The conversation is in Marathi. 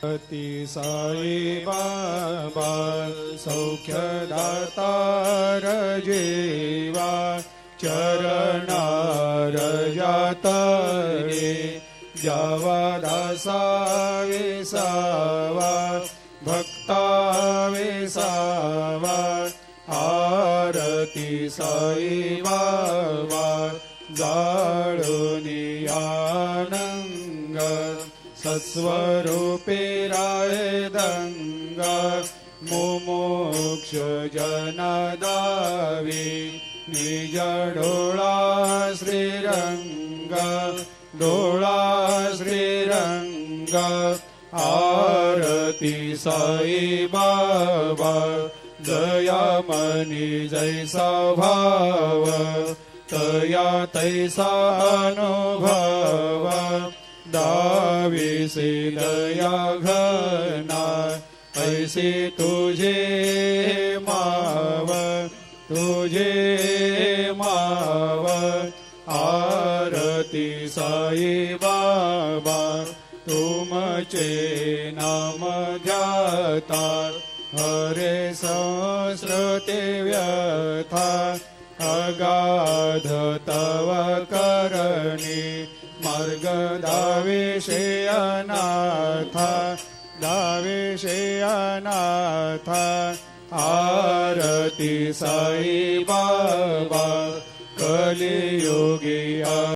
अति साई बाबा सौख्यदातार जेवा चरणार जातरे जावा दासा विसावा भक्ता विसावा आरती साई बाबा जाळुनी आनंग सत्स्वरूपे राय दंग मुमुक्ष जनदावी निज डोळा श्रीरंग डोळा श्रीरंग आरती साई बाबा दयामनी जैसा भाव तया तैसा अनुभव दाविसे दया घना ऐसे तुझे माव आरती साई बाबा तुमचे नाम ध्याता हरे संस्कृते व्यथा अगाध तव करणी मार्ग दाविषे अनाथ आरती साई बाबा कलियुगी